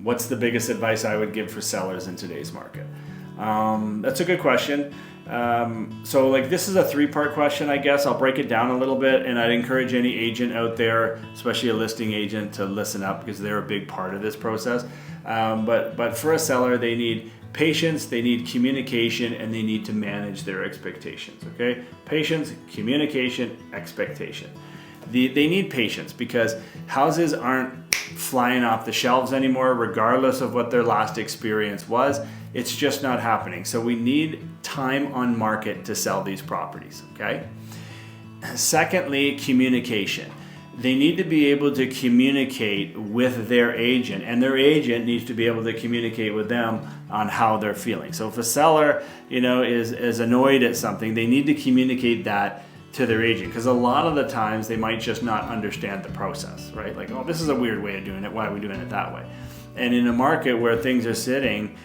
what's the biggest advice I would give for sellers in today's market? That's a good question. So like this is a 3-part question, I guess. I'll break it down a little bit, and I'd encourage any agent out there, especially a listing agent, to listen up because they're a big part of this process. But for a seller, they need patience, they need communication, and they need to manage their expectations, okay? Patience, communication, expectation. They need patience because houses aren't flying off the shelves anymore, regardless of what their last experience was. It's just not happening. So we need time on market to sell these properties, okay? Secondly, communication. They need to be able to communicate with their agent, and their agent needs to be able to communicate with them on how they're feeling. So if a seller, is annoyed at something, they need to communicate that to their agent, because a lot of the times they might just not understand the process, right? Like, oh, this is a weird way of doing it. Why are we doing it that way? And in a market where things are sitting,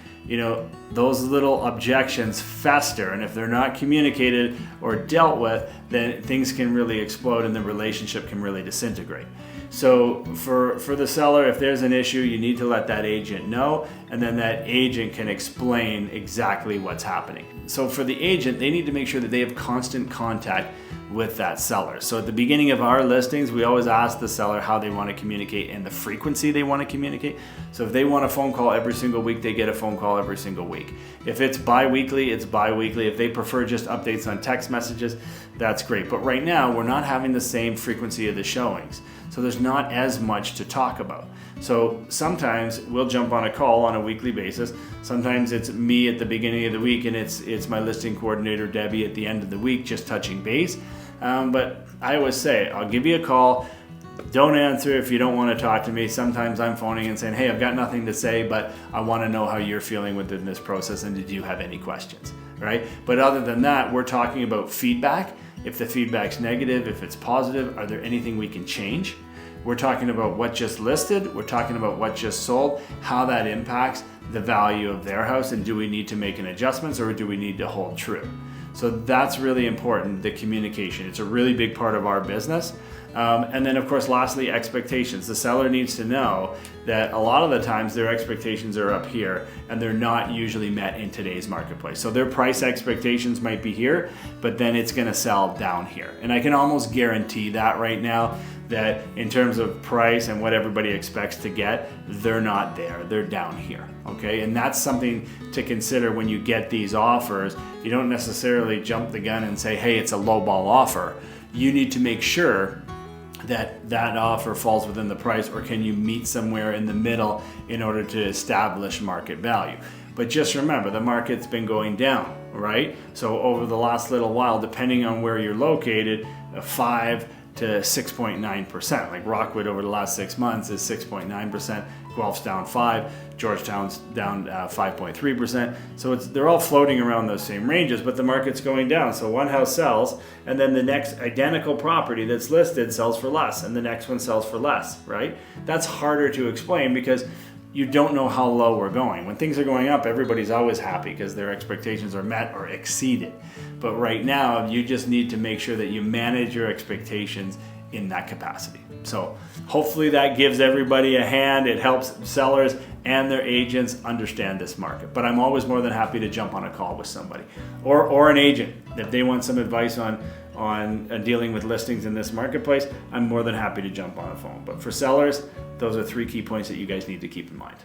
those little objections fester, and if they're not communicated or dealt with, then things can really explode and the relationship can really disintegrate. So for the seller, if there's an issue, you need to let that agent know, and then that agent can explain exactly what's happening. So for the agent, they need to make sure that they have constant contact with that seller. So at the beginning of our listings, we always ask the seller how they want to communicate and the frequency they want to communicate. So if they want a phone call every single week, they get a phone call every single week. If it's bi-weekly, it's bi-weekly. If they prefer just updates on text messages, that's great. But right now, we're not having the same frequency of the showings. So there's not as much to talk about. So sometimes we'll jump on a call on a weekly basis. Sometimes it's me at the beginning of the week, and it's my listing coordinator, Debbie, at the end of the week, just touching base. But I always say, I'll give you a call. Don't answer if you don't want to talk to me. Sometimes I'm phoning and saying, hey, I've got nothing to say, but I want to know how you're feeling within this process, and did you have any questions, right? But other than that, we're talking about feedback. If the feedback's negative, if it's positive, are there anything we can change? We're talking about what just listed, we're talking about what just sold, how that impacts the value of their house, and do we need to make an adjustments, or do we need to hold true? So that's really important, the communication. It's a really big part of our business. And then of course, lastly, expectations. The seller needs to know that a lot of the times their expectations are up here and they're not usually met in today's marketplace. So their price expectations might be here, but then it's gonna sell down here. And I can almost guarantee that right now, that in terms of price and what everybody expects to get, they're not there, they're down here, okay? And that's something to consider when you get these offers. You don't necessarily jump the gun and say, hey, it's a lowball offer. You need to make sure that that offer falls within the price, or can you meet somewhere in the middle in order to establish market value. But just remember, the market's been going down, right? So over the last little while, depending on where you're located, 5 to 6.9%. Like Rockwood over the last 6 months is 6.9%. Guelph's down 5%. Georgetown's down 5.3%. So they're all floating around those same ranges, but the market's going down. So one house sells, and then the next identical property that's listed sells for less, and the next one sells for less, right? That's harder to explain because you don't know how low we're going. When things are going up, everybody's always happy because their expectations are met or exceeded. But right now, you just need to make sure that you manage your expectations in that capacity. So hopefully that gives everybody a hand. It helps sellers and their agents understand this market. But I'm always more than happy to jump on a call with somebody or an agent. If they want some advice on dealing with listings in this marketplace, I'm more than happy to jump on a phone. But for sellers, those are 3 key points that you guys need to keep in mind.